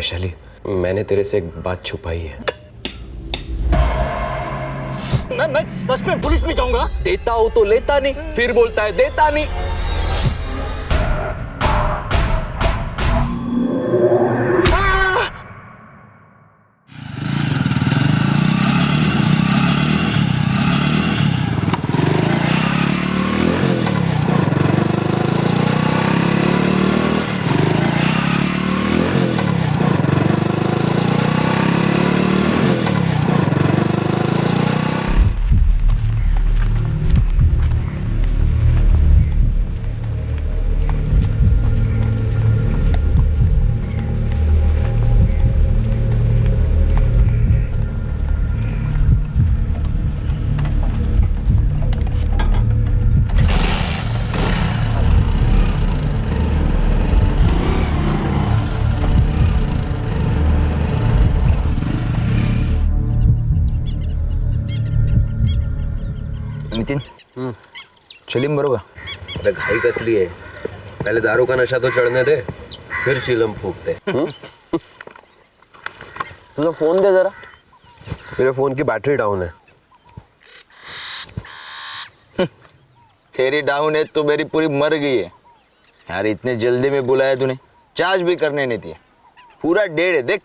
वैशाली, मैंने तेरे से एक बात छुपाई है। मैं सच में पुलिस में जाऊंगा। देता हो तो लेता नहीं, फिर बोलता है देता नहीं। नितिन, चिलम बरोबर। अरे घाई कसली है, पहले दारू का नशा तो चढ़ने दे, फिर चिलम फूकते। तुझा फोन दे जरा। मेरे फोन की बैटरी डाउन है। तेरी डाउन है तो मेरी पूरी मर गई है यार। इतने जल्दी में बुलाया तूने, चार्ज भी करने नहीं दिया, पूरा डेढ़ है। देख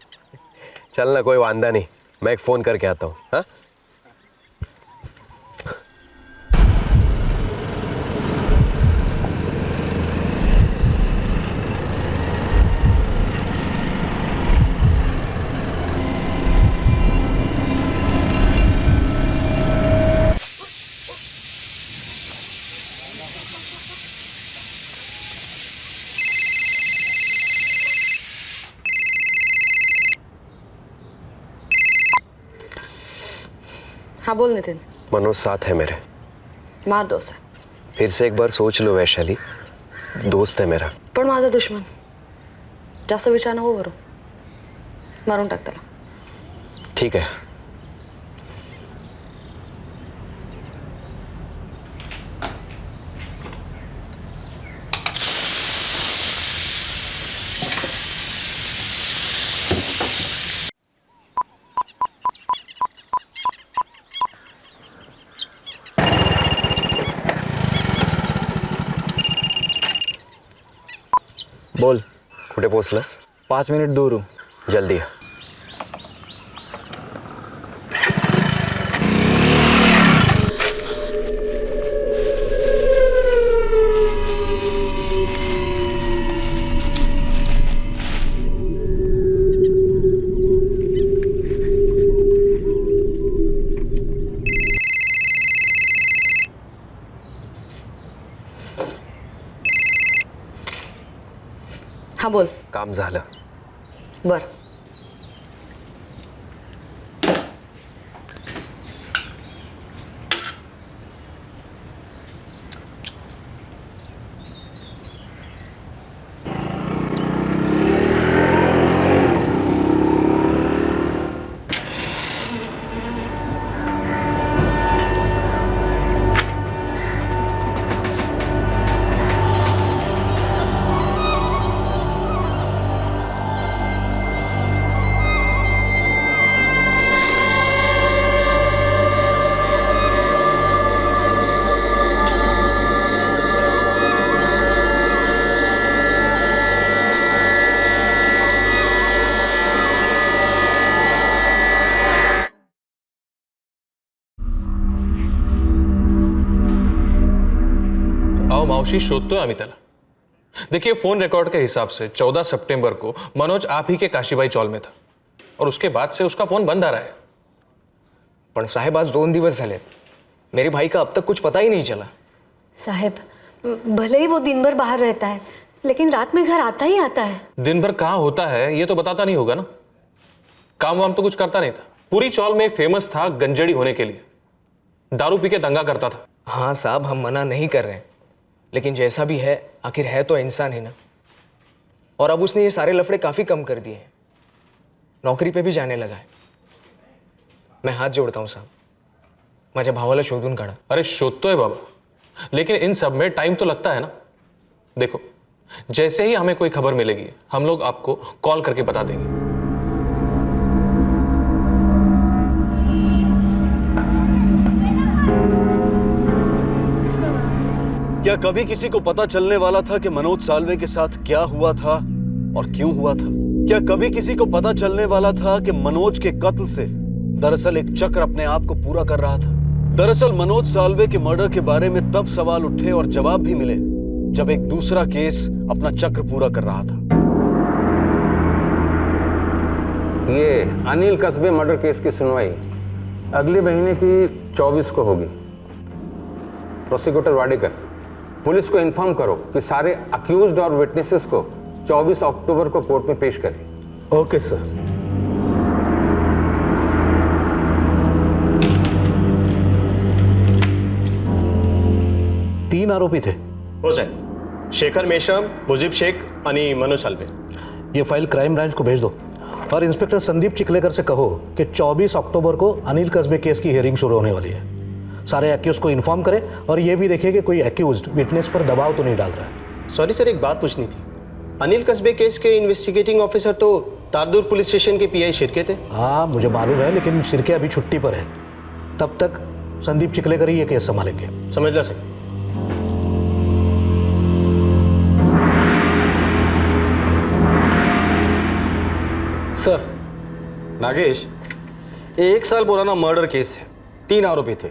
चल ना, कोई वांदा नहीं, मैं एक फोन करके आता हूँ। हाँ, हाँ बोल नितिन। मनोज साथ है मेरे। मार दोस्त है। फिर से एक बार सोच लो वैशाली, दोस्त है मेरा। पण माझा दुश्मन। जास्त विचार नको करू, मारून टाक त्याला। ठीक है। बोल। कुठे पोहोचलास? 5 मिनिट दूर हूँ। जल्दी है। हाँ बोल। काम झालं। बर। मावशी शोधतोय आम्ही त्याला। देखिए, फोन रिकॉर्ड के हिसाब से 14 सितंबर को मनोज आप ही के काशीबाई चौल में था और उसके बाद से उसका फोन बंद आ रहा है। पण साहेब, आज 2 दिवस झाले, मेरे भाई का अब तक कुछ पता ही नहीं चला। साहेब, भले ही वो दिन भर बाहर रहता है, लेकिन रात में घर आता ही आता है। दिन भर कहाँ होता है ये तो बताता नहीं होगा ना। काम वाम तो कुछ करता नहीं था। पूरी चौल में फेमस था गंजेड़ी होने के लिए, दारू पी के दंगा करता था। हाँ साहब, हम मना नहीं कर रहे हैं, लेकिन जैसा भी है आखिर है तो इंसान ही ना। और अब उसने ये सारे लफड़े काफी कम कर दिए हैं, नौकरी पे भी जाने लगा है। मैं हाथ जोड़ता हूँ साहब, माझ्या भावाला शोधून काढा। अरे शोधतोय बाबा, लेकिन इन सब में टाइम तो लगता है ना। देखो, जैसे ही हमें कोई खबर मिलेगी हम लोग आपको कॉल करके बता देंगे। क्या कभी किसी को पता चलने वाला था कि मनोज साल्वे के साथ क्या हुआ था और क्यों हुआ था? क्या कभी किसी को पता चलने वाला था कि मनोज के कत्ल से दरअसल एक चक्र अपने आप को पूरा कर रहा था? दरअसल मनोज साल्वे के मर्डर के बारे में तब सवाल उठे और जवाब भी मिले जब एक दूसरा केस अपना चक्र पूरा कर रहा था। ये अनिल कस्बे मर्डर केस की सुनवाई अगले महीने की 24 को होगी। प्रोसिक्यूटर वाडेकर, पुलिस को इन्फॉर्म करो कि सारे अक्यूज्ड और विटनेसेस को 24 अक्टूबर को कोर्ट में पेश करें। Okay sir. तीन आरोपी थे हो साहेब, शेखर मेश्राम, मुजीब शेख आणि मनोज साल्वे। ये फाइल क्राइम ब्रांच को भेज दो और इंस्पेक्टर संदीप चिखलेकर से कहो कि 24 अक्टूबर को अनिल कस्बे केस की हियरिंग शुरू होने वाली है। सारे एक्यूज को इन्फॉर्म करें और ये भी देखें कि कोई एक्यूज्ड विटनेस पर दबाव तो नहीं डाल रहा है। सॉरी सर, एक बात पूछनी थी। अनिल कस्बे केस के इन्वेस्टिगेटिंग ऑफिसर तो तारदूर पुलिस स्टेशन के पीआई शिरके थे। हाँ मुझे मालूम है, लेकिन शिरके अभी छुट्टी पर है। तब तक संदीप चिखलेकर ही ये केस संभालेंगे। समझ ला सर। सर, नागेश, ये 1 साल पुराना मर्डर केस है। 3 आरोपी थे,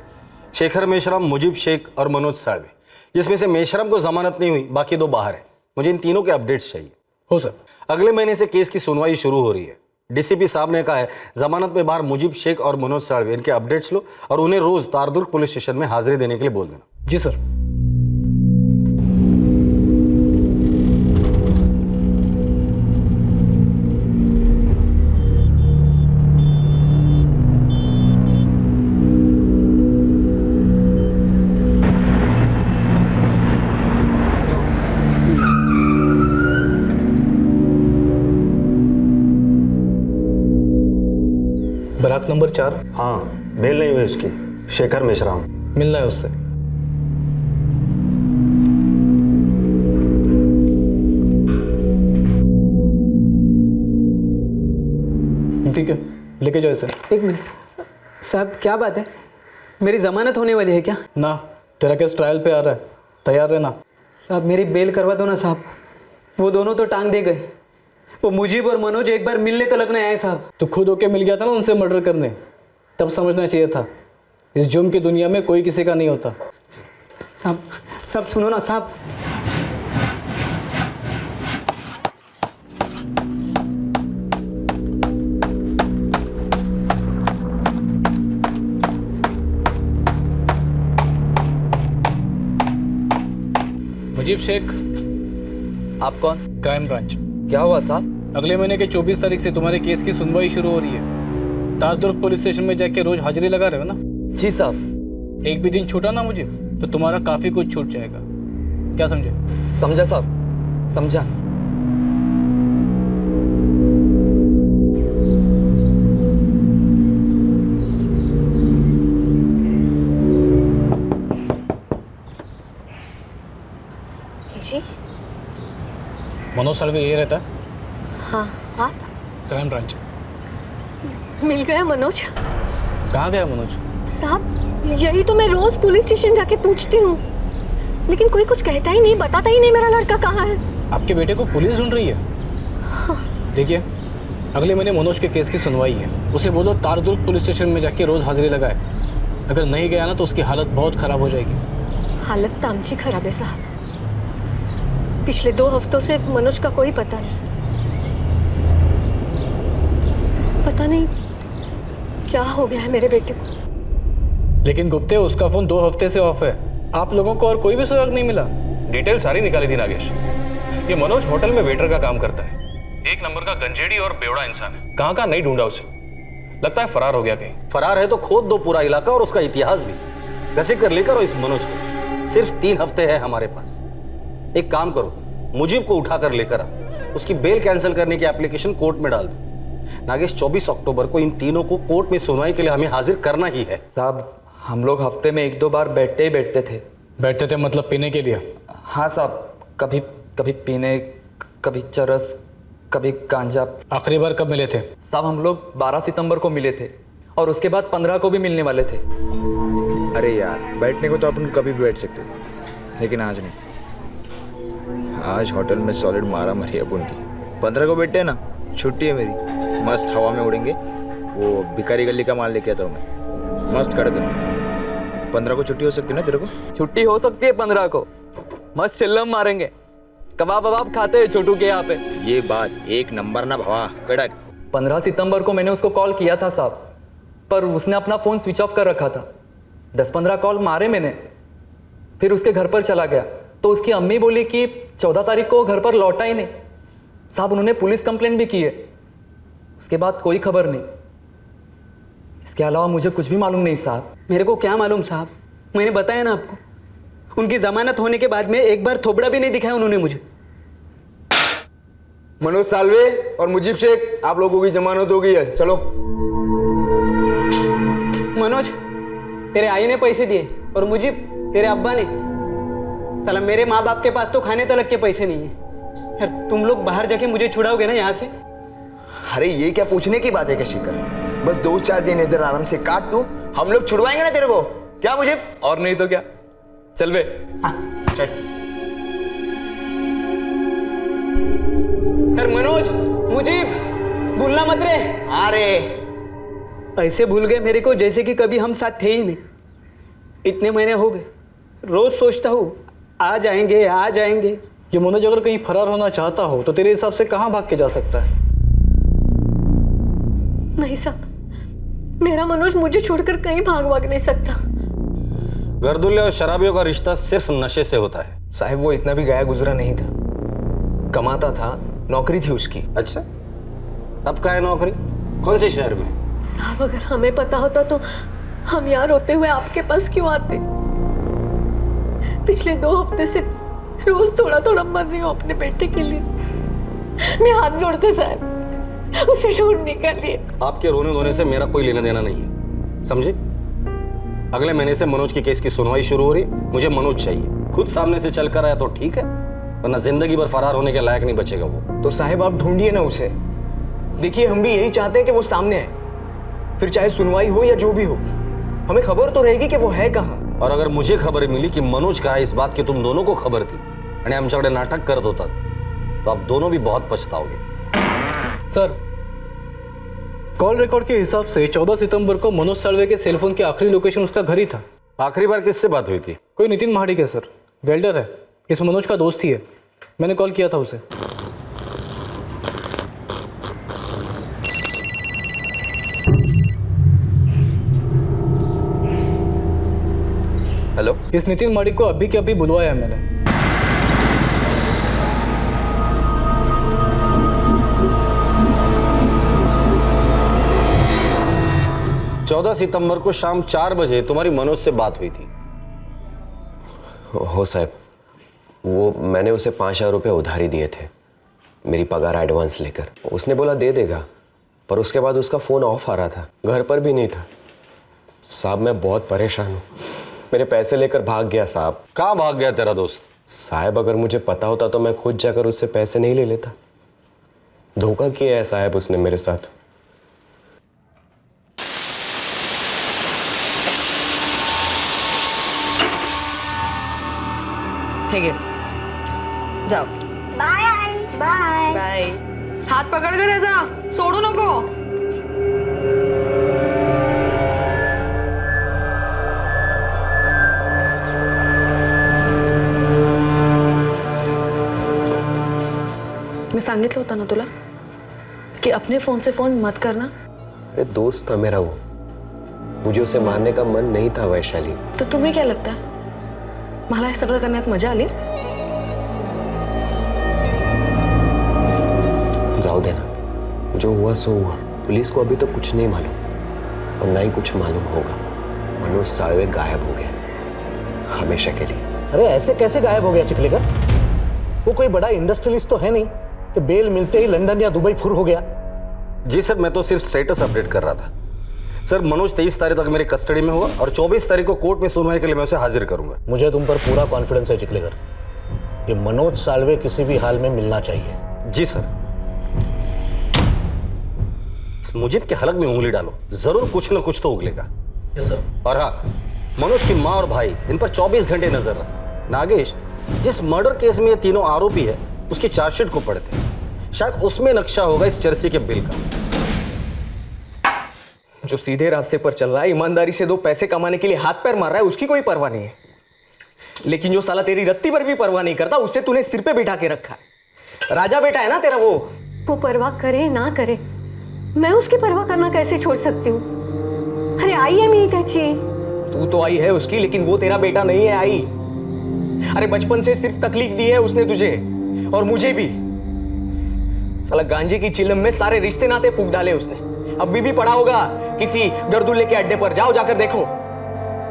शेखर मेश्राम, मुजीब शेख और मनोज साल्वे, जिसमें से मेश्राम को जमानत नहीं हुई, बाकी 2 बाहर है। मुझे इन तीनों के अपडेट्स चाहिए। हो सर। अगले महीने से केस की सुनवाई शुरू हो रही है। डीसीपी साहब ने कहा है जमानत में बाहर मुजीब शेख और मनोज साल्वे, इनके अपडेट्स लो और उन्हें रोज तारदुर्ग पुलिस स्टेशन में हाजिरी देने के लिए बोल देना। जी सर। Barrack number 4। हाँ, बेल नहीं हुई उसकी। शेखर मेश्राम मिलना है उससे। ठीक है, लेके जाओ इसे। एक मिनट साहब, क्या बात है? मेरी जमानत होने वाली है क्या? ना, तेरा केस ट्रायल पे आ रहा है, तैयार रहना। साहब मेरी बेल करवा दो ना साहब। वो दोनों तो टांग दे गए। वो मुजीब और मनोज एक बार मिलने तक नहीं आए साहब। तो खुद होके मिल गया था ना उनसे मर्डर करने, तब समझना चाहिए था इस जुर्म की दुनिया में कोई किसी का नहीं होता। साहब साहब सुनो ना साहब। मुजीब शेख। आप कौन? Crime branch. क्या हुआ साहब? अगले महीने के 24 तारीख से तुम्हारे केस की सुनवाई शुरू हो रही है। तारदुर्ग पुलिस स्टेशन में जाके रोज हाजिरी लगा रहे हो ना? जी साहब। एक भी दिन छूटा ना मुझे तो तुम्हारा काफी कुछ छूट जाएगा। क्या समझे? समझा साहब, समझा। जी मनोज साल्वे यही रहता है? हाँ, आप? Crime branch. मिल गया मनोज? कहाँ गया मनोज? साहब यही तो मैं रोज पुलिस स्टेशन जाके पूछती हूँ, लेकिन कोई कुछ कहता ही नहीं, बताता ही नहीं मेरा लड़का कहाँ है। आपके बेटे को पुलिस ढूंढ रही है। हाँ। देखिए, अगले महीने मनोज के केस की सुनवाई है। उसे बोलो तारदुर्ग पुलिस स्टेशन में जाके रोज हाजिरी लगाए। अगर नहीं गया ना तो उसकी हालत बहुत खराब हो जाएगी। हालत तो आमची खराब है साहब। पिछले 2 हफ्तों से मनोज का कोई पता नहीं। पता नहीं क्या हो गया है मेरे बेटे को। लेकिन गुप्ते, उसका फोन 2 हफ्ते से ऑफ है। आप लोगों को और कोई भी सुराग नहीं मिला? डिटेल सारी निकाली थी नागेश। ये मनोज होटल में वेटर का काम करता है। 1 नंबर का गंजेड़ी और बेवड़ा इंसान है। कहाँ कहाँ नहीं ढूंढा उसे, लगता है फरार हो गया कहीं। फरार है तो खोद दो पूरा इलाका और उसका इतिहास भी, घसीट कर लेकर इस मनोज को। सिर्फ 3 हफ्ते है हमारे पास। एक काम करो, मुजीब को उठाकर लेकर आ, उसकी बेल कैंसिल करने की एप्लीकेशन कोर्ट में डाल दो। नागेश, 24 अक्टूबर को इन तीनों को कोर्ट में सुनवाई के लिए हमें हाजिर करना ही है। साहब हम लोग हफ्ते में 1-2 बार बैठते ही बैठते थे। बैठते थे मतलब पीने के लिए? हाँ साहब, कभी कभी पीने, कभी चरस, कभी गांजा। आखिरी बार कब मिले थे? साहब हम लोग 12 सितंबर को मिले थे और उसके बाद 15 को भी मिलने वाले थे। अरे यार, बैठने को तो अपन कभी भी बैठ सकते, लेकिन आज नहीं। आज होटल में सॉलिड मारा मरी अब उनकी। 15 को बैठे ना, छुट्टी है मेरी, मस्त हवा में उड़ेंगे। वो भिखारी गली का माल लेके आता हूँ मैं, मस्त कड़क। 15 को छुट्टी हो सकती है ना तेरे को? छुट्टी हो सकती है 15 को, मस्त चिल्लम मारेंगे, कबाब वबाब खाते हैं छोटू के यहाँ पे। ये बात एक नंबर ना भवा, कड़क। 15 सितंबर को मैंने उसको कॉल किया था साहब, पर उसने अपना फ़ोन स्विच ऑफ कर रखा था। 10-15 कॉल मारे मैंने, फिर उसके घर पर चला गया तो उसकी अम्मी बोली कि 14 तारीख को घर पर लौटा ही नहीं। साहब उन्होंने पुलिस कंप्लेंट भी की है, उसके बाद कोई खबर नहीं। इसके अलावा मुझे कुछ भी मालूम नहीं साहब। मेरे को क्या मालूम साहब, मैंने बताया ना आपको, उनकी जमानत होने के बाद में एक बार थोबड़ा भी नहीं दिखाया उन्होंने मुझे। मनोज साल्वे और मुजीब शेख, आप लोगों की जमानत हो गई है, चलो। मनोज, तेरे आई ने पैसे दिए और मुझे तेरे अब्बा ने। साला मेरे माँ बाप के पास तो खाने तलक के पैसे नहीं है यार। तुम लोग बाहर जाके मुझे छुड़ाओगे ना यहाँ से? अरे ये क्या पूछने की बात है कशिकर, बस 2-4 दिन इधर आराम से काट तू, हम लोग छुड़वाएंगे ना तेरे को। क्या मुझे? और नहीं तो क्या, चल बे। चल यार मनोज, मुजीब, भूलना मत रे। अरे ऐसे भूल गए मेरे को जैसे कि कभी हम साथ थे ही नहीं। इतने महीने हो गए, रोज सोचता हूँ आ जाएंगे आ जाएंगे। ये मनोज अगर कहीं फरार होना चाहता हो तो तेरे हिसाब से कहाँ भाग के जा सकता है? नहीं साहब, मेरा मनोज मुझे छोड़कर कहीं भाग नहीं सकता। गर्दुल्ले और शराबियों का रिश्ता सिर्फ नशे से होता है। साहब वो इतना भी गया गुजरा नहीं था, कमाता था, नौकरी थी उसकी। अच्छा, अब का है नौकरी? कौन से शहर में? साहब अगर हमें पता होता तो हम यहाँ रोते हुए आपके पास क्यों आते? पिछले 2 हफ्ते से रोज थोड़ा थोड़ा मर रही हूँ अपने बेटे के लिए। मैं हाथ जोड़ते साहब, उसे ढूंढ निकालिए। आपके रोने धोने से मेरा कोई लेना देना नहीं है, समझे? अगले महीने से मनोज की केस की सुनवाई शुरू हो रही, मुझे मनोज चाहिए। खुद सामने से चल कर आया तो ठीक है, वरना जिंदगी भर फरार होने के लायक नहीं बचेगा वो। तो साहब आप ढूंढिए ना उसे। देखिए हम भी यही चाहते हैं कि वो सामने आए, फिर चाहे सुनवाई हो या जो भी हो, हमें खबर तो रहेगी कि वो है कहाँ। और अगर मुझे खबर मिली कि मनोज कहाँ है, इस बात की तुम दोनों को खबर थी आणि आमच्याकडे नाटक करत होतात, तो आप दोनों भी बहुत पछताओगे। सर, कॉल रिकॉर्ड के हिसाब से 14 सितंबर को मनोज साल्वे के सेलफोन की आखिरी लोकेशन उसका घर ही था। आखिरी बार किससे बात हुई थी? कोई नितिन महाडिक है सर, वेल्डर है, इस मनोज का दोस्त ही है। मैंने कॉल किया था उसे। हेलो, इस नितिन महाडिक को अभी के अभी बुलवाया है मैंने। 14 सितंबर को शाम 4 बजे तुम्हारी मनोज से बात हुई थी। हो साहब, वो मैंने उसे 5,000 रुपये उधारी दिए थे मेरी पगार एडवांस लेकर। उसने बोला दे देगा, पर उसके बाद उसका फ़ोन ऑफ आ रहा था, घर पर भी नहीं था। साहब मैं बहुत परेशान हूँ, मेरे पैसे लेकर भाग गया साहब। कहाँ भाग गया तेरा दोस्त? साहब अगर मुझे पता होता तो मैं खुद जाकर उससे पैसे नहीं ले लेता। धोखा किया है साहब उसने मेरे साथ। ठीक है, जाओ। Bye bye bye. हात पकड कर त्याचा, सोडू नको। मी सांगितलं होतं ना तुला कि अपने फोन से फोन मत करना। अरे दोस्त था मेरा वो, मुझे उसे मारने का मन नहीं था वैशाली। तो तुम्हें क्या लगता है मला हे सगळं करण्यात मजा आली? जाओ देना, जो हुआ सो हुआ। पुलिस को अभी तो कुछ नहीं मालूम और ना ही कुछ मालूम होगा। मनोज साल्वे गायब हो गया हमेशा के लिए। अरे ऐसे कैसे गायब हो गया चिखलेकर? वो कोई बड़ा इंडस्ट्रियलिस्ट तो है नहीं कि बेल मिलते ही लंदन या दुबई फुर हो गया। जी सर, मैं तो सिर्फ स्टेटस अपडेट कर रहा था। सर मनोज 23 तारीख तक मेरी कस्टडी में हुआ और 24 तारीख को कोर्ट में सुनवाई के लिए मैं उसे हाजिर करूंगा। मुझे तुम पर पूरा कॉन्फिडेंस है चिखलेकर, ये मनोज साल्वे किसी भी हाल में मिलना चाहिए। जी सर। इस मुजीब के हलक में उंगली डालो, जरूर कुछ ना कुछ तो उगलेगा। Yes sir. और हाँ, मनोज की माँ और भाई इन पर 24 घंटे नजर रख। नागेश, जिस मर्डर केस में ये तीनों आरोपी है उसकी चार्जशीट को पढ़ते हैं, शायद उसमें नक्शा होगा इस चर्सी के बिल का। जो सीधे रास्ते पर चल रहा है, ईमानदारी से 2 पैसे कमाने के लिए हाथ पैर मार रहा है, उसकी कोई परवाह नहीं है। लेकिन जो साला तेरी रत्ती पर भी परवाह नहीं करता, उससे तूने सिर पे बिठा के रखा है। राजा बेटा है ना तेरा वो परवाह करे ना करे, मैं उसकी परवाह करना कैसे छोड़ सकती हूँ? अरे आई है मेरी टची। तू तो आई है उसकी, लेकिन वो तेरा बेटा नहीं है आई। अरे बचपन से सिर्फ तकलीफ दी है उसने तुझे और मुझे भी। साला गांजे की चिलम में सारे रिश्ते नाते फूंक डाले उसने। अब भी पड़ा होगा किसी गर्दुल्ले के अड्डे पर, जाओ जाकर देखो।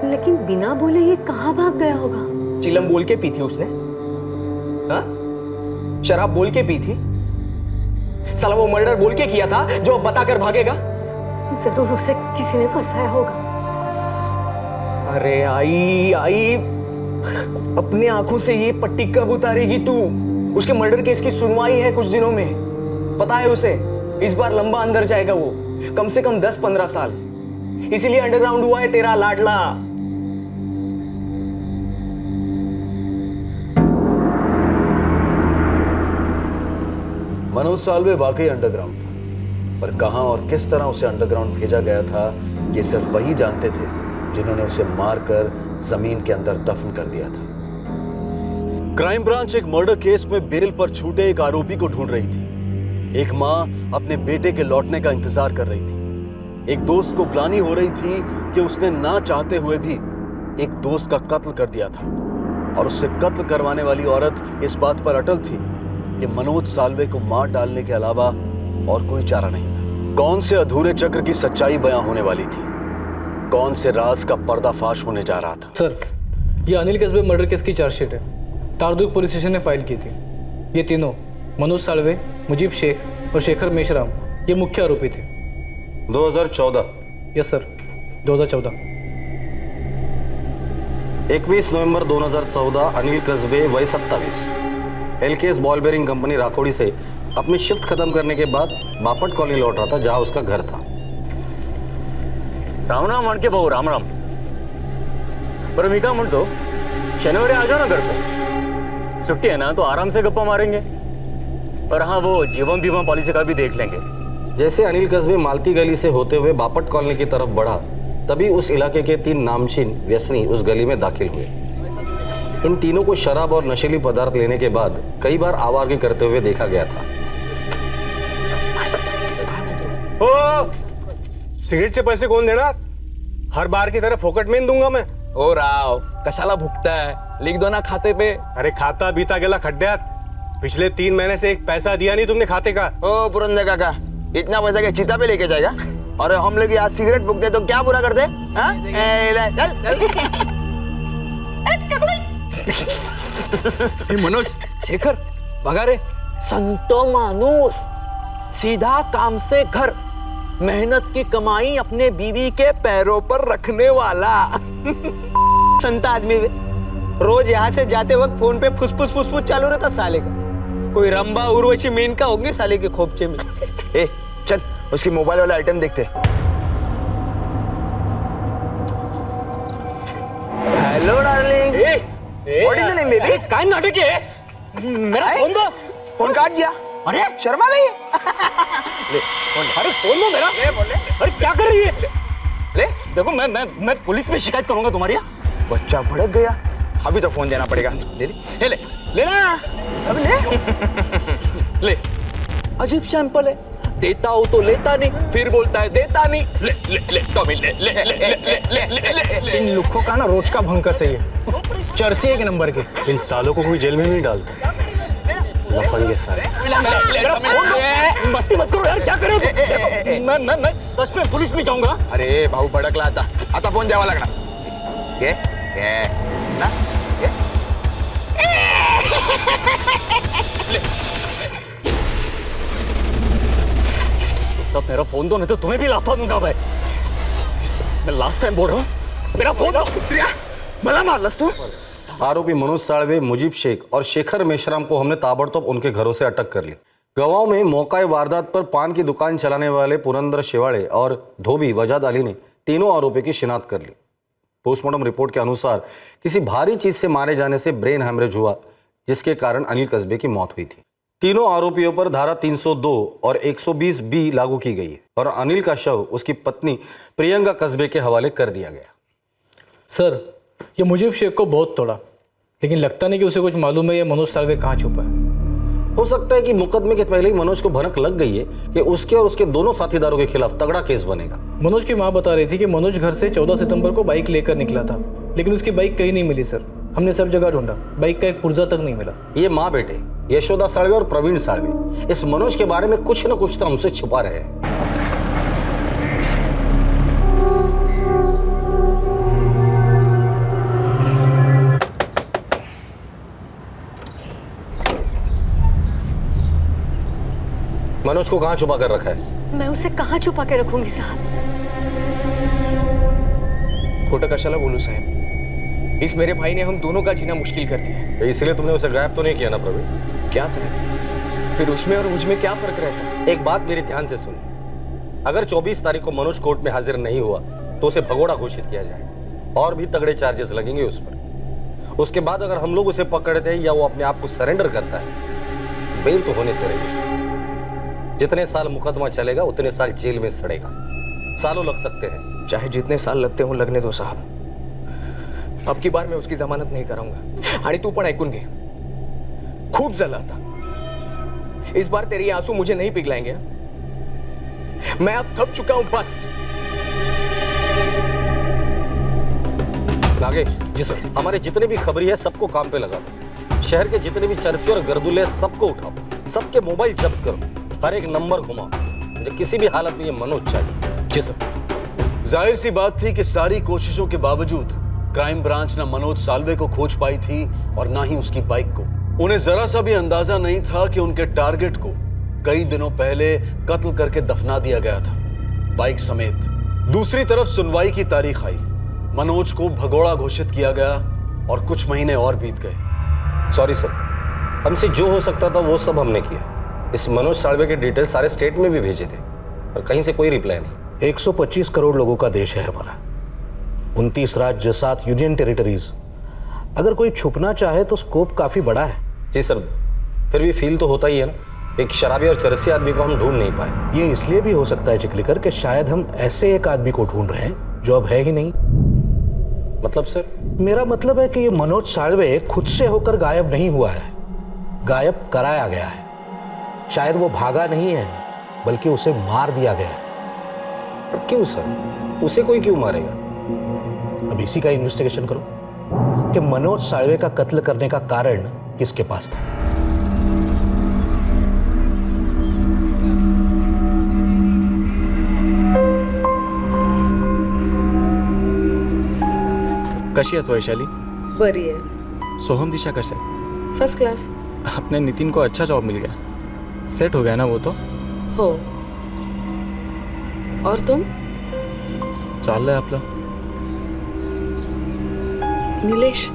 लेकिन बिना बोले ये कहाँ भाग गया होगा? चिलम बोल के पी थी उसने, हाँ? शराब बोल के पी थी। साला वो मर्डर बोल के किया था जो अब बताकर भागेगा। जरूर उसे किसी ने फंसाया होगा। अरे आई अपने आंखों से ये पट्टी कब उतारेगी तू? उसके मर्डर केस की सुनवाई है कुछ दिनों में, पता है उसे। इस बार लंबा अंदर जाएगा वो, कम से कम 10-15 साल। इसीलिए अंडरग्राउंड हुआ है तेरा लाडला। मनोज साल्वे वाकई अंडरग्राउंड था, पर कहां और किस तरह उसे अंडरग्राउंड भेजा गया था ये सिर्फ वही जानते थे जिन्होंने उसे मारकर जमीन के अंदर दफन कर दिया था। क्राइम ब्रांच एक मर्डर केस में बेल पर छूटे एक आरोपी को ढूंढ रही थी। एक मां अपने बेटे के लौटने का इंतजार कर रही थी। एक दोस्त को ग्लानि हो रही थी कि उसने ना चाहते हुए भी एक दोस्त का कत्ल कर दिया था, और उससे कत्ल करवाने वाली औरत इस बात पर अटल थी कि मनोज साल्वे को मार डालने के अलावा और कोई चारा नहीं था। कौन से अधूरे चक्र की सच्चाई बयां होने वाली थी? कौन से राज का पर्दाफाश होने जा रहा था? सर, ये अनिल कस्बे मर्डर केस की चार्जशीट है। तारदुर्ग पुलिस स्टेशन ने फाइल की थी। ये तीनों, मनोज साल्वे, मुजीब शेख और शेखर मेश्राम, ये मुख्य आरोपी थे। 2014? Yes sir, 2014। 21 नवंबर 2014 अनिल कस्बे वय 27 एलकेएस बॉल बेरिंग कंपनी राखोड़ी से अपनी शिफ्ट खत्म करने के बाद बापट कॉलोनी लौट रहा था, जहां उसका घर था। राम राम म्हणके भाऊ, राम राम. बरं मी काय म्हणतो, शनिवारी आ जाओ ना घर पे. छुट्टी है ना, तो आराम से गप्पा मारेंगे. और हाँ, वो जीवन बीमा पॉलिसी का भी देख लेंगे. जैसे अनिल कस्बे मालती गली से होते हुए बापट कॉलोनी की तरफ बढ़ा, तभी उस इलाके के 3 नामचीन व्यसनी उस गली में दाखिल हुए। इन तीनों को शराब और नशीली पदार्थ लेने के बाद कई बार आवारगी करते हुए देखा गया था। ओ, सिगरेटचे पैसे कोण देणार? हर बार की तरह फोकट में दूंगा मैं. ओ राव, कशाला भुगताय? लिख दो ना खाते पे. अरे खाता बीता गेला खड्ड्यात. पिछले 3 महीने से एक पैसा दिया नहीं तुमने खाते का. ओ पुरंदर काका, इतना पैसा क्या चिता पे लेके जाएगा? और हम लोग आज सिगरेट फूकते तो क्या बुरा करते? मनोज, शेखर, बघा रे, संत मानुस, सीधा काम से घर, मेहनत की कमाई अपने बीवी के पैरों पर रखने वाला संत आदमी वे। रोज यहाँ से जाते वक्त फोन पे फुसफुस फुसफुस चालू रहता साले का। कोई रंबा उर्वशी मेनका होंगे साले के खोपचे में। ए चल, उसकी मोबाइल वाला आइटम देखते। Hello darling, what is the name baby? काय नाटक है? मेरा फोन दो। फोन काट दिया। अरे शर्मा नहीं ले फोन। अरे फोन दो मेरा। ले बोल ले। अरे क्या कर रही है? ले देखो, मैं पुलिस में शिकायत करूंगा तुम्हारी। बच्चा भड़क गया। अभी तो फोन देना पड़ेगा। ले ले ले ले ना, अब ले ले। अजीब सैंपल है, देता हूं तो लेता नहीं, फिर बोलता है देता नहीं। ले ले ले टॉमी, ले ले ले ले ले ले ले ले। इन लुखों का ना रोज का भंग सही है। चर्सी 1 नंबर के। इन सालों को कोई जेल में नहीं डालता. लफंगे साले. मस्ती मत करो यार, क्या कर रहे हो? मैं सच में पुलिस में जाऊंगा। अरे भाऊ भडकला आता फोन द्यावा लागणार. घे ना घे. तो मेरा फोन दो, नहीं तो तुम्हें भी लाफा दूंगा मैं लास्ट टाइम बोल रहा हूँ, मेरा फोन दो. मला मारलंस तू? आरोपी मनोज साल्वे, मुजीब शेख और शेखर मेश्राम को हमने ताबड़तोब उनके घरों से अटक कर ली। गवाहों में मौका वारदात पर पान की दुकान चलाने वाले पुरंदर शेवाड़े और धोबी वजाद अली ने तीनों आरोपी की शिनाख्त कर ली। पोस्टमार्टम रिपोर्ट के अनुसार किसी भारी चीज से मारे जाने से ब्रेन हैमरेज हुआ, जिसके कारण अनिल कस्बे की मौत हुई थी। तीनों आरोपियों पर धारा 302 और 120 बी लागू की गई है और अनिल का शव उसकी पत्नी प्रियंका कस्बे के हवाले कर दिया गया। सर, ये मुजीब शेख को बहुत तोड़ा, लेकिन लगता नहीं कि उसे कुछ मालूम है ये मनोज साल्वे कहाँ छुपा है। हो सकता है कि मुकदमे के पहले ही मनोज को भनक लग गई है कि उसके और उसके दोनों साथीदारों के खिलाफ तगड़ा केस बनेगा। मनोज की माँ बता रही थी कि मनोज घर से 14 सितंबर को बाइक लेकर निकला था, लेकिन उसकी बाइक कहीं नहीं मिली सर। हमने सब जगह ढूंढा, बाइक का एक पुर्जा तक नहीं मिला। ये माँ बेटे यशोदा साळवे और प्रवीण साळवे इस मनोज के बारे में कुछ न कुछ तो हमसे छुपा रहे हैं। मनोज को कहां छुपा कर रखा है? मैं उसे कहाँ छुपा के रखूंगी साहब? खोटा कशाला बोलूं साहब, इस मेरे भाई ने हम दोनों का जीना मुश्किल कर दिया। इसलिए तुमने उसे गायब तो नहीं किया ना प्रवीण? क्या साहब, फिर उसमें और मुझ में क्या फर्क रहता है? एक बात मेरे ध्यान से सुनिए, अगर 24 तारीख को मनोज कोर्ट में हाजिर नहीं हुआ तो उसे भगोड़ा घोषित किया जाए और भी तगड़े चार्जेस लगेंगे उस पर। उसके बाद अगर हम लोग उसे पकड़ते हैं या वो अपने आप को सरेंडर करता है, बेल तो होने से रहेगी उसकी। जितने साल मुकदमा चलेगा उतने साल जेल में सड़ेगा, सालों लग सकते हैं। चाहे जितने साल लगते हो लगने दो साहब, अब की बार मैं उसकी जमानत नहीं कराऊंगा। आणि तू पण ऐकून घे, खूप झालं आता। इस बार तेरे आंसू मुझे नहीं पिघलाएंगे। मैं अब थक चुका हूं, बस। नागेश जी सर, हमारे जितने भी खबरी है सबको काम पे लगा दो। शहर के जितने भी चरसी और गर्दुले सबको उठाओ, सबके मोबाइल जब्त करो, हर एक नंबर घुमाओ। मुझे किसी भी हालत में ये मनोज चाहिए। जी सर। जाहिर सी बात थी कि सारी कोशिशों के बावजूद क्राइम ब्रांच ना मनोज साल्वे को खोज पाई थी और ना ही उसकी बाइक को। उन्हें जरा सा भी अंदाजा नहीं था कि उनके टारगेट को कई दिनों पहले कत्ल करके दफना दिया गया था, बाइक समेत। दूसरी तरफ सुनवाई की तारीख आई, मनोज को भगोड़ा घोषित किया गया और कुछ महीने और बीत गए। सॉरी सर, हमसे जो हो सकता था वो सब हमने किया। इस मनोज साल्वे के डिटेल्स सारे स्टेट में भी भेजे थे और कहीं से कोई रिप्लाई नहीं। 125 करोड़ लोगों का देश है हमारा, 29 राज्य, 7 यूनियन टेरिटरीज। अगर कोई छुपना चाहे तो स्कोप काफी बड़ा है। जी सर, फिर भी फील तो होता ही है ना, एक शराबी और चरसी आदमी को हम ढूंढ नहीं पाए। ये इसलिए भी हो सकता है चिकलिकर कि शायद हम ऐसे एक आदमी को ढूंढ रहे हैं जो अब है ही नहीं। मतलब सर? मेरा मतलब है कि ये मनोज साल्वे खुद से होकर गायब नहीं हुआ है, गायब कराया गया है। शायद वो भागा नहीं है, बल्कि उसे मार दिया गया है। क्यों सर? उसे कोई क्यों मारेगा? अब इसी का इन्वेस्टिगेशन करो कि मनोज साल्वे का कत्ल करने का कारण किसके पास था। कशी आहेस वैशाली? बरी आहे। सोहम दिशा कशा आहे? First class. अपने नितिन को अच्छा जॉब मिल गया, सेट हो गया ना वो तो? हो। और तुम? चाललंय आपलं। नीलेश,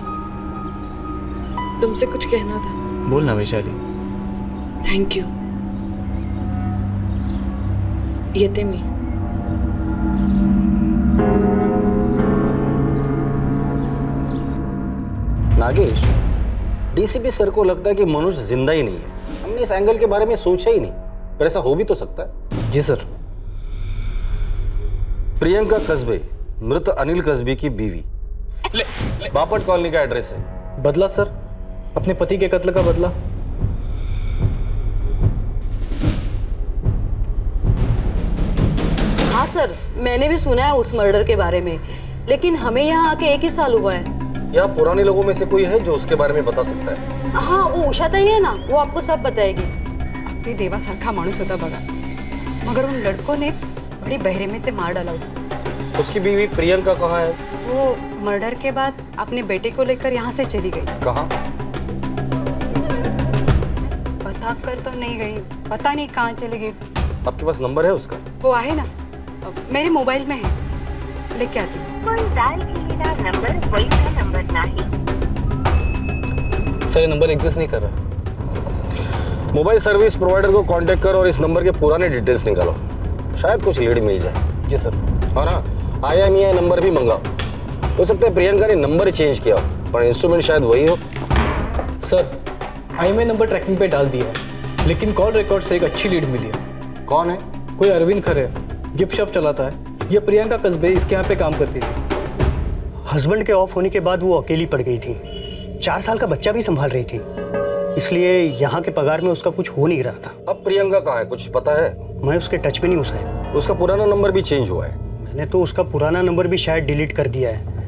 तुमसे कुछ कहना था। बोल ना वैशाली। Thank you. येते मी। नागेश, डीसीपी सर को लगता है कि मनोज जिंदा ही नहीं है। हमने इस एंगल के बारे में सोचा ही नहीं, पर ऐसा हो भी तो सकता है। जी सर। प्रियंका कस्बे मृत अनिल कस्बे की बीवी, बापट कॉलोनी का एड्रेस है। बदला सर, अपने पति के कत्ल का बदला। हाँ सर, मैंने भी सुना है उस मर्डर के बारे में, लेकिन हमें यहाँ आके 1 ही साल हुआ है। यहाँ पुराने लोगों में से कोई है जो उसके बारे में बता सकता है? हाँ, वो उषा ताई है ना, वो आपको सब बताएगी। अगदी देवासारखा माणूस होता बघा, मगर उन लड़कों ने बड़ी बहरेमे से मार डाला उसको। उसकी बीवी प्रियंका कहाँ है? वो मर्डर के बाद अपने बेटे को लेकर यहाँ से चली गई। कहाँ? बता कर तो नहीं गई, पता नहीं कहाँ चली गई। आपके पास नंबर है उसका? वो आहे ना, मेरे मोबाइल में है, लेके आती हूँ। सर, ये नंबर एग्जिस्ट नहीं कर रहा। मोबाइल सर्विस प्रोवाइडर को कांटेक्ट करो और इस नंबर के पुराने डिटेल्स निकालो, शायद कुछ लीड मिल जाए। जी सर। और हाँ, IMEI नंबर भी मंगाओ। हो सकता है प्रियंका ने नंबर ही चेंज किया हो, पर इंस्ट्रूमेंट शायद वही हो। सर IMEI नंबर ट्रैकिंग पे डाल दिया है, लेकिन कॉल रिकॉर्ड से एक अच्छी लीड मिली है। कौन है? कोई अरविंद खरे, गिफ्ट शॉप चलाता है। ये प्रियंका कस्बे इसके यहाँ पे काम करती थी। हस्बैंड के ऑफ होने के बाद वो अकेली पड़ गई थी, 4 साल का बच्चा भी संभाल रही थी, इसलिए यहाँ के पगार में उसका कुछ हो नहीं रहा था। अब प्रियंका कहाँ है, कुछ पता है? मैं उसके टच में नहीं हूँ साहब। उसका पुराना नंबर भी चेंज हुआ है। मैंने तो उसका पुराना नंबर भी शायद डिलीट कर दिया है।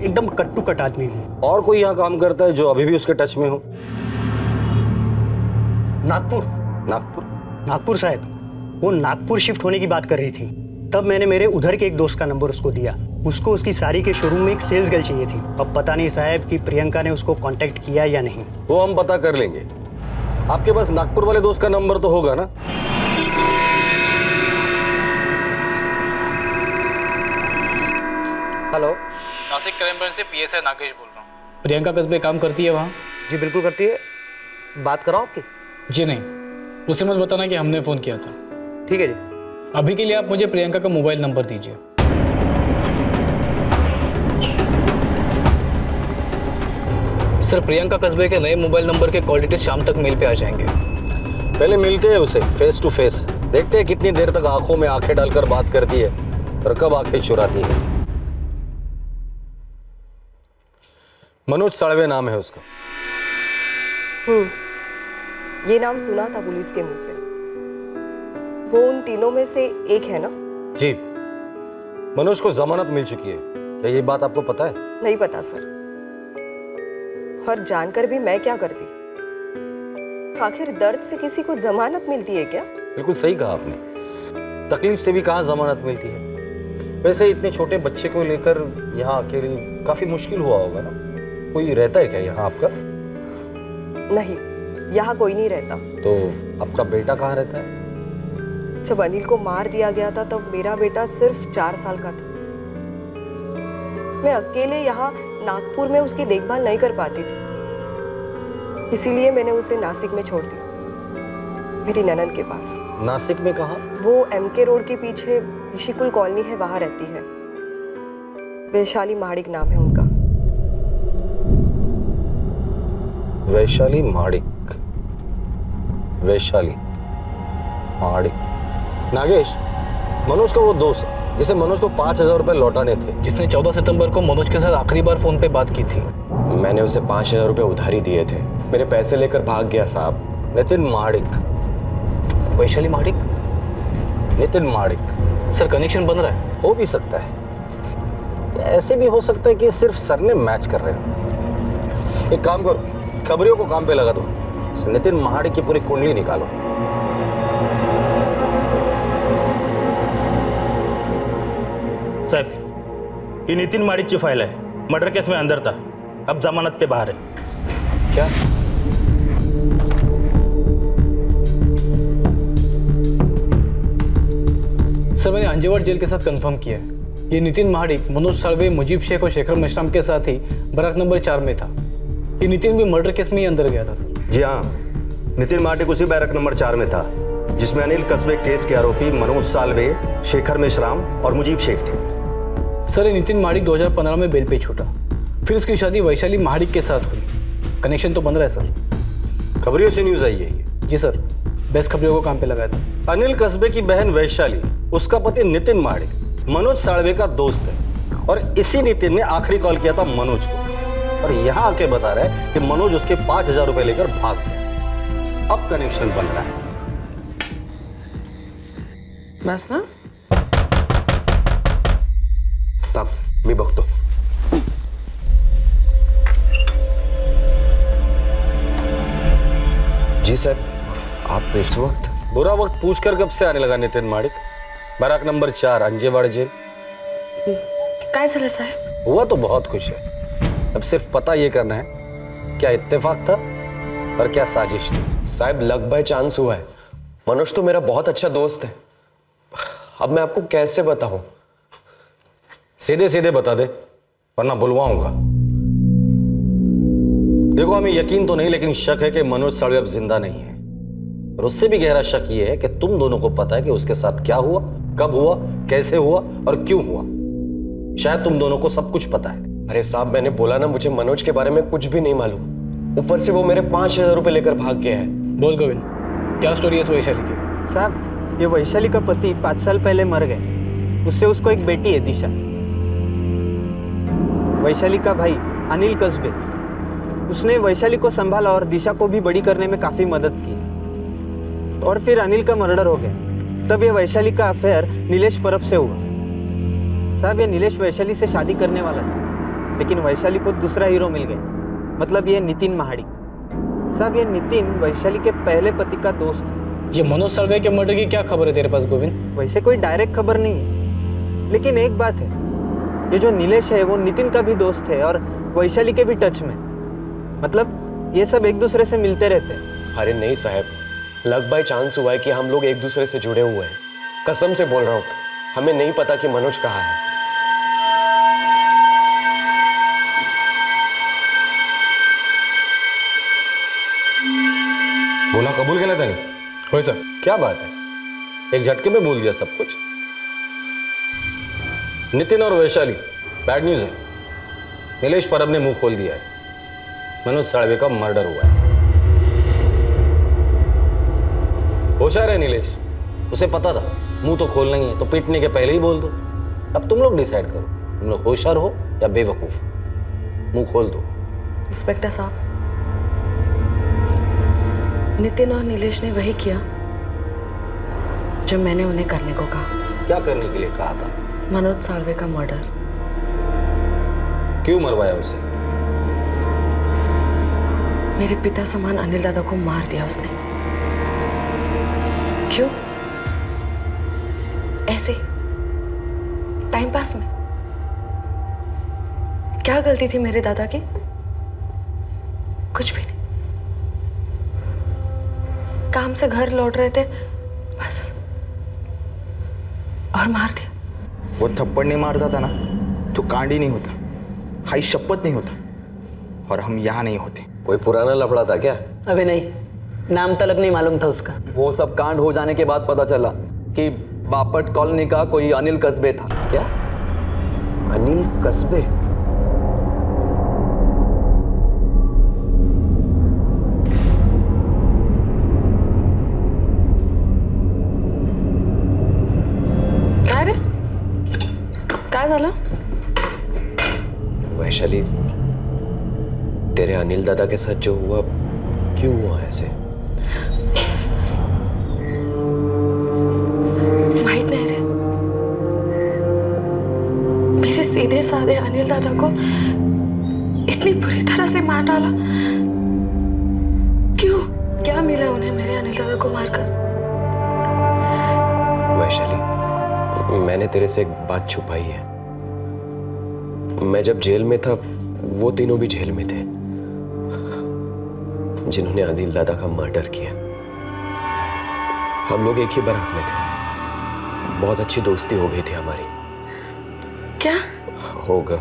एकदम कट टू कट आदमी हूँ। और कोई यहाँ काम करता है जो अभी भी उसके टच में हो? नागपुर। नागपुर? नागपुर साहब, वो नागपुर शिफ्ट होने की बात कर रही थी। तब मैंने मेरे उधर के एक दोस्त का नंबर उसको दिया। उसको उसकी साड़ी के शोरूम में एक सेल्स गर्ल चाहिए थी। अब पता नहीं साहब कि प्रियंका ने उसको कांटेक्ट किया या नहीं। वो हम पता कर लेंगे। आपके पास नागपुर वाले दोस्त का नंबर तो होगा ना? हेलो, नासिक क्राइम ब्रांच से PSI नागेश बोल रहा हूँ। प्रियंका कस्बे काम करती है वहाँ? जी बिल्कुल करती है। बात कराओ आपकी? जी नहीं, उसे मत बताना कि हमने फ़ोन किया था। ठीक है जी। अभी के लिए आप मुझे प्रियंका का मोबाइल नंबर दीजिए। सर, प्रियंका कस्बे के नए मोबाइल नंबर के कॉल डिटेल शाम तक मेल पे आ जाएंगे। पहले मिलते हैं उसे फेस टू फेस, देखते हैं कितनी देर तक आंखों में आंखें डालकर बात करती है और कब आंखें चुराती है। मनोज साळवे नाम है उसका। ये नाम सुना था पुलिस के मुंह से। वो उन तीनों में से एक है ना? जी, मनोज को जमानत मिल चुकी है। क्या ये बात आपको पता है? नहीं पता सर, और जानकर भी मैं क्या करती। आखिर दर्द से किसी को जमानत मिलती है क्या? बिल्कुल सही कहा आपने, तकलीफ से भी कहाँ जमानत मिलती है। वैसे इतने छोटे बच्चे को लेकर यहाँ अकेले काफी मुश्किल हुआ होगा ना? कोई रहता है क्या यहाँ आपका? नहीं, यहाँ कोई नहीं रहता। तो आपका बेटा कहाँ रहता है? जब अनिल को मार दिया गया था तब मेरा बेटा सिर्फ 4 साल का था। मैं अकेले यहाँ नागपुर में उसकी देखभाल नहीं कर पाती थी, इसीलिए मैंने उसे नासिक में छोड़ दिया, मेरी ननद के पास। नासिक में कहाँ? वो MK रोड के पीछे ऋषिकुल कॉलोनी है, वहां रहती है। वैशाली माड़िक नाम है उनका। वैशाली माड़िक, वैशाली माड़िक। नागेश, मनोज का वो दोस्त जिसे मनोज को 5,000 रुपए लौटाने थे, जिसने 14 सितंबर को मनोज के साथ आखिरी बार फोन पे बात की थी। मैंने उसे 5,000 रुपए उधारी दिए थे, मेरे पैसे लेकर भाग गया साहब। नितिन माड़िक। वैशाली माड़िक? नितिन माड़िक। सर, कनेक्शन बन रहा है। हो भी सकता है, ऐसे भी हो सकता है कि सिर्फ सरनेम मैच कर रहे हो। एक काम करो, खबरियों को काम पे लगा दो, नितिन माड़िक की पूरी कुंडली निकालो। साहब, ये नितिन माड़िक की फाइल है। मर्डर केस में अंदर था, अब जमानत पे बाहर है। क्या? सर, मैंने अंजेवाड़ जेल के साथ कंफर्म किया है। ये नितिन माड़िक मनोज साळवे, मुजीब शेख और शेखर मेश्राम के साथ ही बराक नंबर 4 में था। ये नितिन भी मर्डर केस में ही अंदर गया था सर। जी हाँ, नितिन माड़िक उसी बैरक नंबर 4 में था जिसमें अनिल कस्बे केस के आरोपी मनोज साळवे, शेखर मेश्राम और मुजीब शेख थे। सर, ये नितिन माड़िक 2015 में बेल पे छूटा, फिर उसकी शादी वैशाली माड़िक के साथ हुई। कनेक्शन तो बन रहा है सर। खबरियों से न्यूज आई है ये? जी सर, बेस्ट खबरियों को काम पे लगाया था। अनिल कस्बे की बहन वैशाली, उसका पति नितिन माड़िक मनोज साळवे का दोस्त है, और इसी नितिन ने आखिरी कॉल किया था मनोज को, और यहाँ आके बता रहा है कि मनोज उसके 5,000 रुपए लेकर भाग गया। अब कनेक्शन बन रहा है। बस ना? तब मी बघतो। जी सर, आप इस वक्त? बुरा वक्त पूछकर कब से आने लगा नितिन माड़िक? बराक नंबर 4, अंजेवाड़ जेल। काय झालं साहेब? हुआ तो बहुत कुछ है, अब सिर्फ पता ये करना है क्या इत्तेफाक था और क्या साजिश थी। साहब, लक बाय चांस हुआ है। मनोज तो मेरा बहुत अच्छा दोस्त है, अब मैं आपको कैसे बताऊं? सीधे सीधे बता दे, वरना बुलवाऊंगा। देखो, हमें यकीन तो नहीं, लेकिन शक है कि मनोज साळवे अब जिंदा नहीं है, और उससे भी गहरा शक ये है कि तुम दोनों को पता है कि उसके साथ क्या हुआ, कब हुआ, कैसे हुआ और क्यों हुआ। शायद तुम दोनों को सब कुछ पता है। अरे साहब, मैंने बोला ना, मुझे मनोज के बारे में कुछ भी नहीं मालूम। ऊपर से वो मेरे 5,000 रुपए लेकर भाग गया है। बोल गोविंद, क्या स्टोरी है इस वैशाली की? साहब, ये वैशाली का पति 5 साल पहले मर गए। उससे उसको एक बेटी है, दिशा। वैशाली का भाई अनिल कस्बे, उसने वैशाली को संभाला और दिशा को भी बड़ी करने में काफी मदद की। और फिर अनिल का मर्डर हो गया। तब ये वैशाली का अफेयर नीलेश परब से हुआ। साहब, ये नीलेश वैशाली से शादी करने वाला था, लेकिन वैशाली को दूसरा हीरो मिल गया, मतलब ये नितिन महाडिक। साहब, ये नितिन वैशाली के पहले पति का दोस्त है। ये मनोज सालवे के मर्डर की क्या खबर है तेरे पास गोविंद? वैसे कोई डायरेक्ट खबर नहीं है, लेकिन एक बात है, ये जो नीलेश है वो नितिन का भी दोस्त है और वैशाली के भी टच में। मतलब ये सब एक दूसरे से मिलते रहते हैं। अरे नहीं साहब, लक बाय चांस हुआ है कि हम लोग एक दूसरे से जुड़े हुए हैं। कसम से बोल रहा हूँ, हमें नहीं पता कि मनोज कहाँ है। बोला कबूल केला त्याने? होय सर। क्या बात है, एक झटके में बोल दिया सब कुछ। नितिन और वैशाली, बैड न्यूज है। नीलेश परब ने मुंह खोल दिया है, मनोज साळवे का मर्डर हुआ है। होशियार है नीलेश, उसे पता था मुंह तो खोलना ही है, तो पीटने के पहले ही बोल दो। अब तुम लोग डिसाइड करो, तुम लोग होशियार हो या बेवकूफ। मुंह खोल दो। इंस्पेक्टर साहब, नितिन और नीलेश ने वही किया जो मैंने उन्हें करने को कहा। क्या करने के लिए कहा था? मनोज साळवे का मर्डर। क्यों मरवाया उसे? मेरे पिता समान अनिल दादा को मार दिया उसने। क्यों? ऐसे टाइम पास में। क्या गलती थी मेरे दादा की? कुछ भी नहीं। काम से घर लौट रहे थे बस, और मार दिया। वो थप्पड़ नहीं मारता था ना तो कांड ही नहीं होता, हाई शपथ नहीं होता, और हम यहाँ नहीं होते। कोई पुराना लफड़ा था क्या? अबे नहीं, नाम तलक नहीं मालूम था उसका। वो सब कांड हो जाने के बाद पता चला कि बापट कॉलोनी का कोई अनिल कस्बे था। क्या? अनिल कस्बे? काय झालं? वैशाली, तेरे अनिल दादा के साथ जो हुआ, क्यों हुआ ऐसे? माहित नहीं रे। मेरे सीधे साधे अनिल दादा को इतनी बुरी तरह से मार डाला। क्यों? क्या मिला उन्हें मेरे अनिल दादा को मारकर? वैशाली, मैंने तेरे से एक बात छुपाई है। मैं जब जेल में था, वो तीनों भी जेल में थे जिन्होंने अनिल दादा का मर्डर किया। हम लोग एक ही बारात में थे, बहुत अच्छी दोस्ती हो गई थी हमारी। क्या होगा?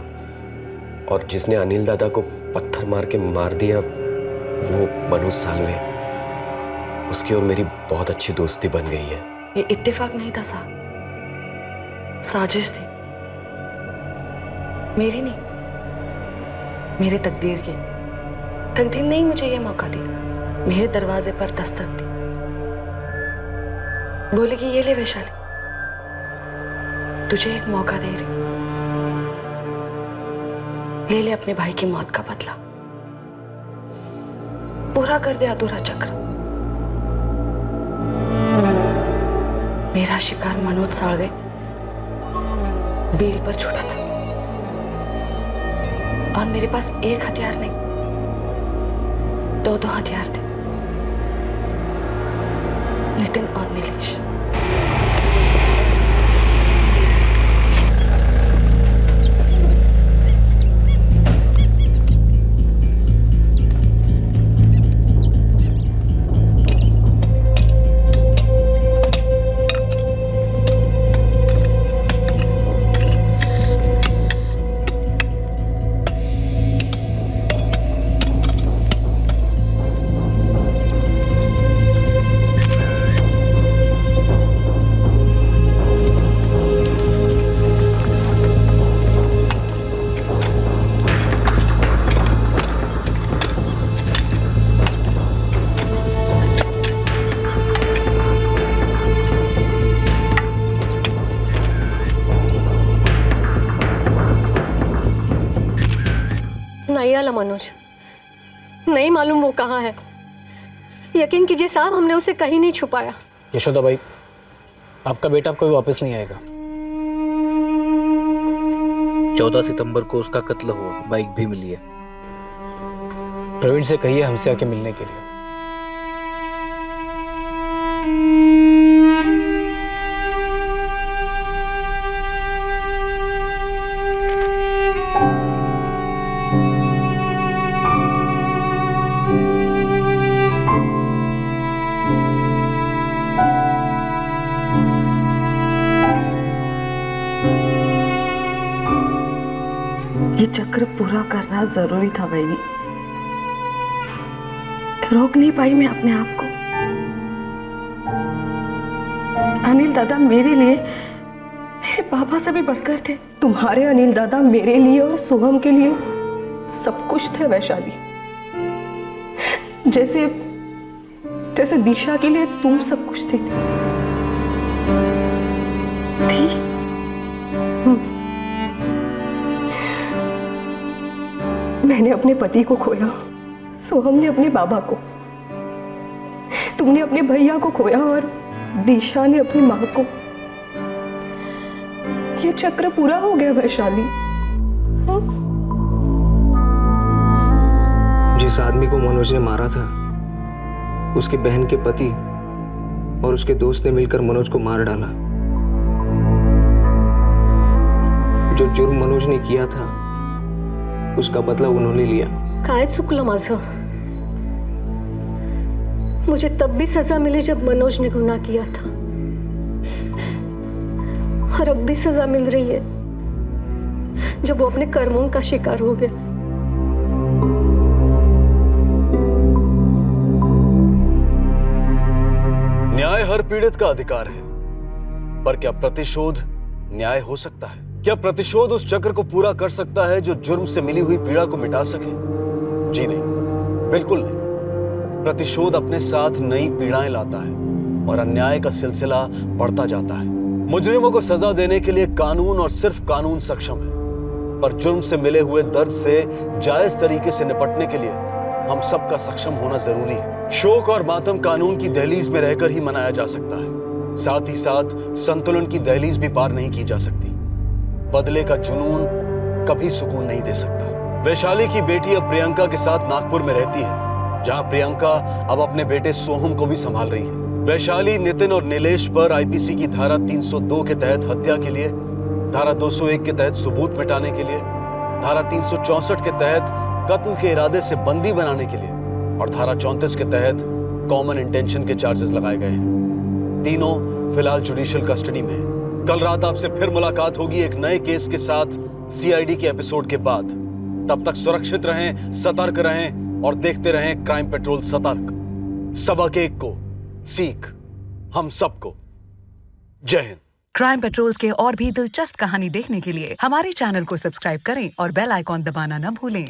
और जिसने अनिल दादा को पत्थर मार के मार दिया, वो मनोज सालवे। उसकी और मेरी बहुत अच्छी दोस्ती बन गई है। ये इत्तेफाक नहीं था साहब, साजिश थी। मेरी नहीं, मेरे तकदीर की। तकदीर नहीं मुझे ये मौका दिया, मेरे दरवाजे पर दस्तक दी। बोले कि ये ले वैशाली, तुझे एक मौका दे रही, ले ले अपने भाई की मौत का बदला, पूरा कर दे अधूरा चक्र। मेरा शिकार मनोज साळवे बेल पर छूटा था, और मेरे पास एक हथियार नहीं, दो हथियार थे, नितिन और नीलेश। मिला मनोज, नहीं मालूम वो कहाँ है। यकीन कीजिए साहब, हमने उसे कहीं नहीं छुपाया। यशोदा भाई, आपका बेटा कोई वापस नहीं आएगा। 14 सितंबर को उसका कत्ल हुआ, बाइक भी मिली है। प्रवीण से कहिए हमसे आके मिलने के लिए। ये चक्र पूरा करना जरूरी था वैनी। रोक नहीं पाई मैं अपने आप को। अनिल दादा मेरे लिए मेरे पापा से भी बढ़कर थे। तुम्हारे अनिल दादा मेरे लिए और सोहम के लिए सब कुछ थे वैशाली। जैसे जैसे दिशा के लिए तुम सब कुछ थी। मैंने अपने पति को खोया, सोहम ने अपने बाबा को, तुमने अपने भैया को खोया और दिशा ने अपनी माँ को। ये चक्र पूरा हो गया वैशाली। जिस आदमी को मनोज ने मारा था, उसकी बहन के पति और उसके दोस्त ने मिलकर मनोज को मार डाला। जो जुर्म मनोज ने किया था उसका बदला उन्होंने लिया। काय चुकलं माझं? मुझे तब भी सजा मिली जब मनोज ने गुनाह किया था, और अब भी सजा मिल रही है जब वो अपने कर्मों का शिकार हो गया। न्याय हर पीड़ित का अधिकार है, पर क्या प्रतिशोध न्याय हो सकता है? क्या प्रतिशोध उस चक्र को पूरा कर सकता है जो जुर्म से मिली हुई पीड़ा को मिटा सके? जी नहीं, बिल्कुल नहीं। प्रतिशोध अपने साथ नई पीड़ाएं लाता है और अन्याय का सिलसिला बढ़ता जाता है। मुजरिमों को सजा देने के लिए कानून और सिर्फ कानून सक्षम है, पर जुर्म से मिले हुए दर्द से जायज तरीके से निपटने के लिए हम सबका सक्षम होना जरूरी है। शोक और मातम कानून की दहलीज में रहकर ही मनाया जा सकता है, साथ ही साथ संतुलन की दहलीज भी पार नहीं की जा सकती। बदले का जुनून कभी सुकून नहीं दे सकता। वैशाली की बेटी अब प्रियंका के साथ नागपुर में रहती है, जहां प्रियंका अब अपने बेटे सोहम को भी संभाल रही है। वैशाली नितिन और नीलेश पर आईपीसी की धारा 302 के तहत हत्या के लिए, धारा 201 के तहत सबूत मिटाने के लिए, धारा 364 के तहत कत्ल के इरादे से बंदी बनाने के लिए और धारा 34 के तहत कॉमन इंटेंशन के चार्जेस लगाए गए हैं। तीनों फिलहाल जुडिशियल कस्टडी में हैं। कल रात आपसे फिर मुलाकात होगी एक नए केस के साथ सीआईडी के एपिसोड के बाद। तब तक सुरक्षित रहें, सतर्क रहें और देखते रहें क्राइम पेट्रोल सतर्क। सबक एक को सीख हम सबको। जय हिंद। क्राइम पेट्रोल के और भी दिलचस्प कहानी देखने के लिए हमारे चैनल को सब्सक्राइब करें और बेल आइकॉन दबाना न भूलें।